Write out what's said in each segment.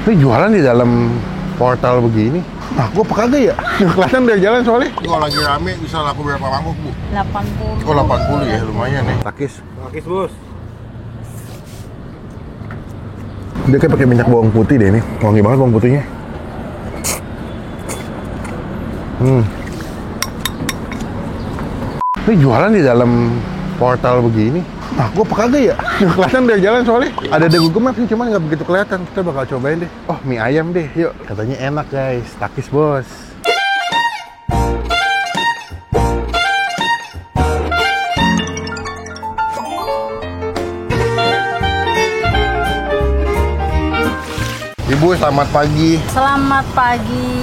Ini jualan di dalam portal begini. Nah, gua apa kagak ya? Kelihatan dari jalan soalnya. Kalau lagi rame bisa laku berapa mangkuk, Bu? 80. Oh, 80 ya, lumayan ya. Takis. Takis, Bos. Dia kayak pakai minyak bawang putih deh ini. Wangi banget bawang putihnya. Ini jualan di dalam portal begini. Nah, gua apa kagak ya? Kelihatan dari jalan soalnya. Ada Google Maps sih, cuman nggak begitu kelihatan. Kita bakal cobain deh. Oh, mie ayam deh. Yuk, katanya enak guys. Takis, Bos. Ibu, selamat pagi. Selamat pagi.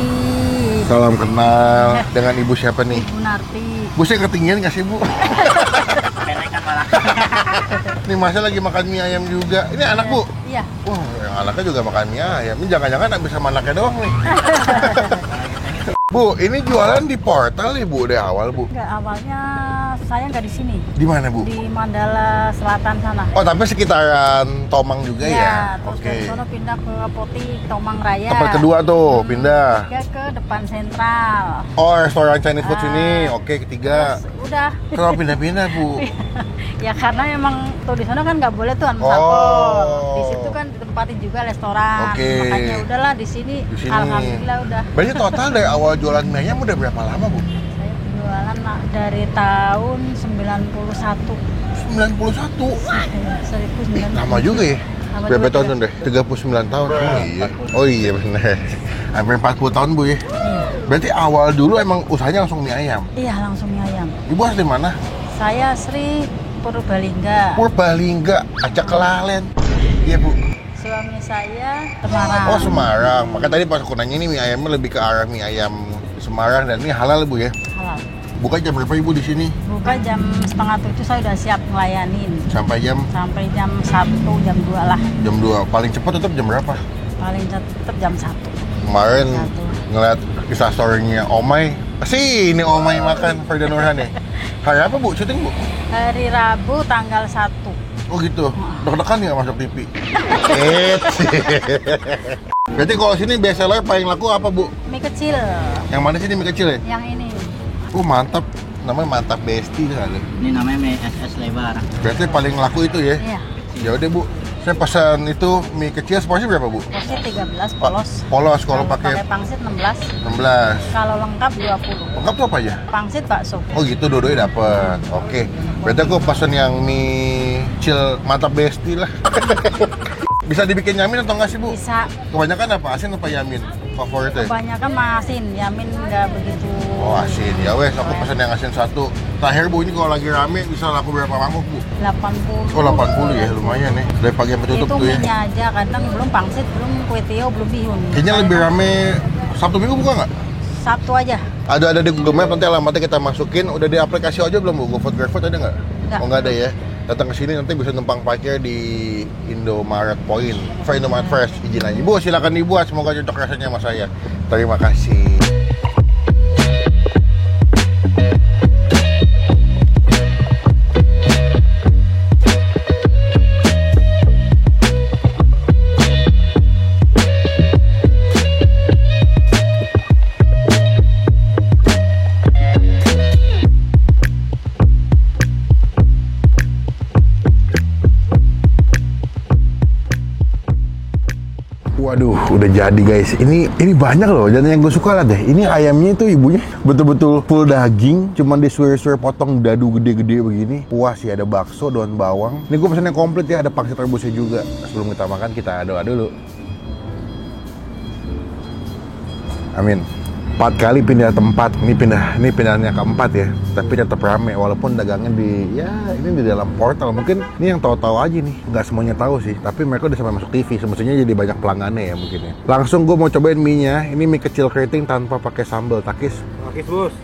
Salam kenal. Dengan Ibu siapa nih? Bu Narti. Bu, saya ketinggian nggak sih, Bu? Ini masa lagi makan mie ayam juga. Ini anak, Bu? Iya. Wah, yang anaknya juga makan mie ayam. Ini jangan-jangan nggak bisa anaknya doang nih. Bu, ini jualan di portal ya, Bu, dari awal, Bu? Enggak, awalnya saya nggak di sini. Di mana, Bu? Di Mandala Selatan sana. Oh, tapi sekitaran Tomang juga ya? Terus Oke. dari sana pindah ke Potik, Tomang Raya. Tempat kedua tuh, pindah. Ketiga ke depan sentral. Oh, restoran Chinese food sini. Oke, ketiga. Terus udah. Kenapa pindah-pindah, Bu? Ya karena memang tuh di sana kan nggak boleh tuh Oh. sapor. Di situ kan ditempatin juga restoran. Oke. Makanya udahlah di sini. Di sini. Alhamdulillah udah. Berarti total dari awal jualan mie ayam udah berapa lama, Bu? Saya jualan dari tahun 91. 91. 1991. Lama juga ya? Lama Berapa juga, tahun tuh deh? 39 tahun. Oh iya. Oh iya benar. Hampir 40 tahun, Bu ya. Iya. Berarti awal dulu emang usahanya langsung mie ayam. Iya, langsung mie ayam. Ibu asli mana? Saya Sri Purbalingga. Purbalingga, Acak Kelalen. Iya, Bu. Suami saya Semarang. Oh, Semarang. Maka tadi pas aku nanya ini mie ayamnya lebih ke arah mie ayam Semarang dan ini halal, Bu ya. Halal. Buka jam berapa, Ibu di sini? Buka jam 6:30 saya udah siap ngelayanin. Sampai jam Sampai jam 1, jam 2 lah. jam 2. Paling cepat tutup jam berapa? Paling tetap jam 1. Kemarin Satu. ngeliat kisah story-nya Omay. Ini Omay makan Ferdan Nurhan ya. Hari apa, Bu? Syuting, Bu? Hari Rabu tanggal 1. Oh gitu. Deg-degan nggak masuk TV? Berarti kalau sini best seller paling laku apa, Bu? Mie kecil. Yang mana sih ini mie kecil ya? Yang ini. Mantap. Namanya Mantap Besti kali. Ini namanya mie SS lebar. Berarti paling laku itu ya? Iya. Ya udah, Bu. Saya pesan itu mie kecil seporsi berapa, Bu? Porsi 13 polos. Polos kalau pakai pangsit 16. 16. Kalau lengkap 20. Lengkap tuh apa aja? Pangsit bakso. Oh gitu, dua-duanya dapet. Oke. Berarti aku pesan yang mie kecil Mantap Besti lah. Bisa dibikin yamin atau nggak sih, Bu? Bisa. Kebanyakan apa? Asin apa yamin? Favoritnya? Kebanyakan masin, yamin nggak begitu. Oh, asin. Ya wes, aku pesan yang asin satu. Terakhir, Bu, ini kalau lagi rame bisa laku berapa mangkuk, Bu? 80. Oh, 80 ya, lumayan ya. Dari pagi sampai tutup Itu tuh ya. mie-nya aja, kadang belum pangsit, belum kue tiaw, belum bihun. Kayaknya lebih rame Sabtu Minggu buka nggak? Sabtu aja. Ada di Google Maps, nanti alamatnya kita masukin. Udah di aplikasi aja belum, Bu? GoFood, GrabFood ada nggak? Nggak. Oh, nggak ada ya. Datang ke sini nanti bisa numpang parkir di Indomaret Point. Indomaret Fresh, izin aja. Bu, silakan dibuat. Semoga cocok rasanya sama saya. Terima kasih. Waduh, udah jadi guys. Ini banyak loh. Dan yang gue suka lah deh. Ini ayamnya itu ibunya betul-betul full daging. Cuman disuir-suir potong dadu gede-gede begini. Puas sih, ada bakso, daun bawang. Ini gue pesannya komplit ya. Ada pangsit rebusnya juga. Sebelum kita makan, kita doa dulu. Amin. 4 kali pindah tempat. Ini pindahnya keempat ya. Tapi tetap rame walaupun dagangnya ini di dalam portal. Mungkin ini yang tahu-tahu aja nih. Nggak semuanya tahu sih. Tapi mereka udah sampai masuk TV. Semestinya jadi banyak pelanggannya ya mungkin ya. Langsung gue mau cobain mie-nya. Ini mie kecil keriting tanpa pakai sambal. Takis. Takis, Bos.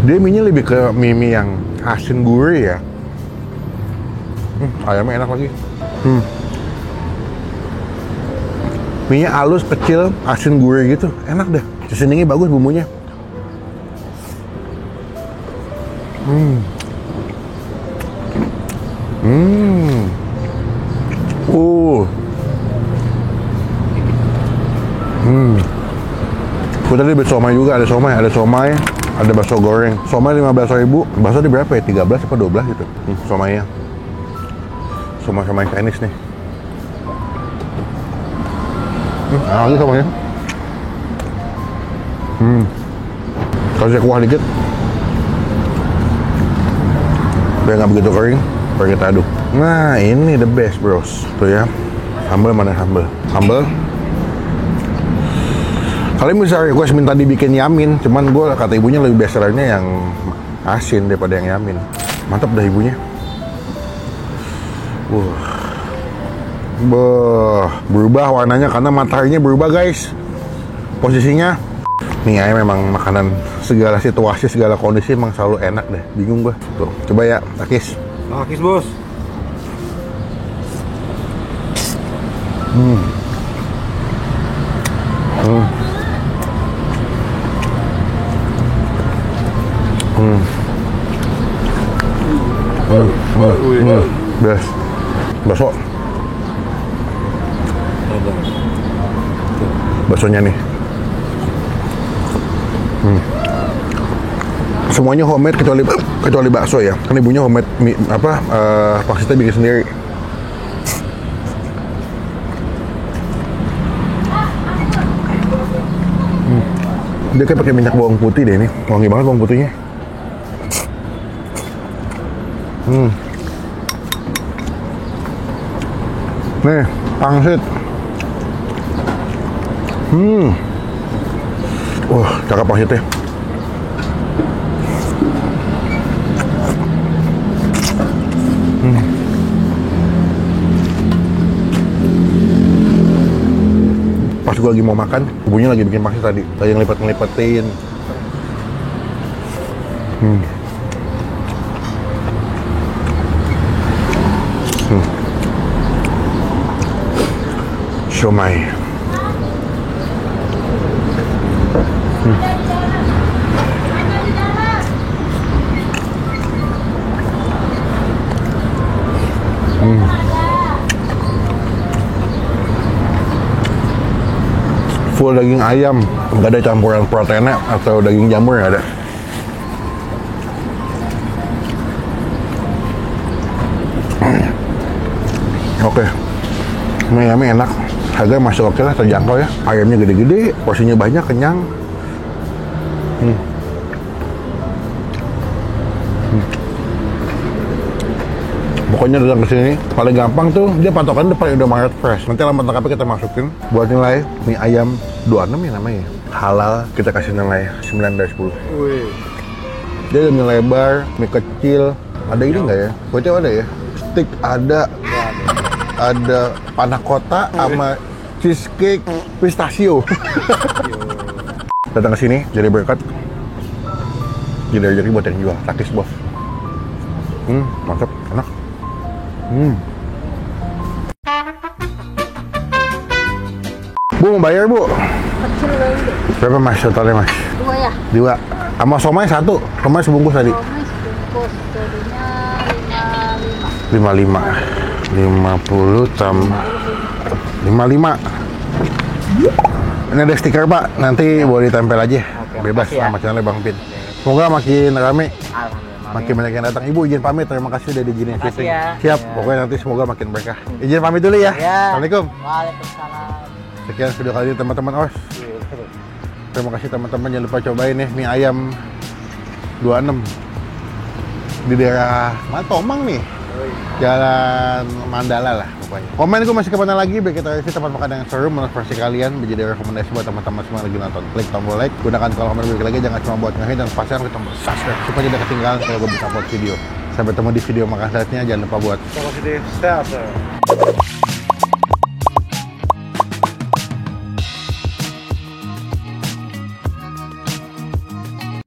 Dia mie-nya lebih ke mie yang asin gurih ya. Ayamnya enak lagi. Mie-nya halus, kecil, asin gurih gitu. Enak deh. Seasoningnya bagus bumbunya. Hmm. Hmm. Hmm. Gue tadi beli somai juga, ada somai, ada bakso goreng. Somai 15.000, bakso di berapa ya? 13 atau 12 gitu. Somainya. Somai Chinese nih. Lagi somainya. Kasih kuah dikit. Biar nggak begitu kering, baru kita aduk. Nah, ini the best, bros. Tuh ya. Sambal mana sambal? Sambal. Kalian bisa request minta dibikin yamin, cuman gue kata ibunya lebih bestsellernya yang asin daripada yang yamin. Mantap dah ibunya. Berubah warnanya karena mataharinya berubah, guys. Posisinya. Nih ayam memang makanan segala situasi, segala kondisi emang selalu enak deh. Bingung gue. Tuh, coba ya, Takis. Takis, bos. Best. Bakso. Baksonya nih. Semuanya homemade kecuali bakso ya. Kan ibunya homemade pangsitnya bikin sendiri. Dia kayak pakai minyak bawang putih deh ini. Wangi banget bawang putihnya. Nih, pangsit. Wah, cakep pangsitnya. Pas gue lagi mau makan, ibunya lagi bikin pangsit tadi. Lagi ngelipet-ngelipetin. Siomay. Full daging ayam, nggak ada campuran proteinnya atau daging jamur, nggak ada. Oke, ini ayamnya enak, harga masih oke lah, terjangkau ya. Ayamnya gede-gede, porsinya banyak, kenyang. Pokoknya datang ke sini paling gampang tuh dia patokan depan Indomaret Fresh. Nanti alamat lengkapnya kita masukin. Buat nilai mie ayam 26 ya namanya. Halal kita kasih nilai 9 dari 10. Wih. Dia ada mie lebar, mie kecil. Ada ini nggak ya? Kuenya ada ya? Stick ada. Ada panah kota sama cheesecake pistachio. Datang ke sini jadi berkat. Jadi buat yang jual. Takis bos. Mantap, enak. Bu mau bayar bu? Kecil kali. Berapa mas totalnya mas? 2 ya? 2. Sama somai 1. Somai sebungkus tadi. Somai sebungkus, jadinya 55. 50 tambah 55. Ini ada stiker pak, nanti boleh ditempel aja. Bebas sama channelnya Bang Pin. Semoga makin rame. Makin banyak yang datang. Ibu izin pamit, terima kasih udah diizinin syuting. Ya. Siap, Ya. pokoknya nanti semoga makin berkah. Izin pamit dulu ya. Ya. Assalamualaikum. Waalaikumsalam. Sekian video kali ini teman-teman OS. Terima kasih teman-teman, jangan lupa cobain nih mie ayam 26 di daerah Tomang nih. Jalan Mandala lah pokoknya. Komen gue masih kemana lagi biar kita isi tempat makan yang seru menurut versi kalian, menjadi rekomendasi buat teman-teman semua yang lagi nonton. Klik tombol like, gunakan kolom komen berikut lagi, jangan cuma buat nge-hit dan pastikan klik tombol subscribe supaya tidak ketinggalan kalau gue bisa upload video. Sampai ketemu di video makan selanjutnya, jangan lupa buat Positif, stay out there.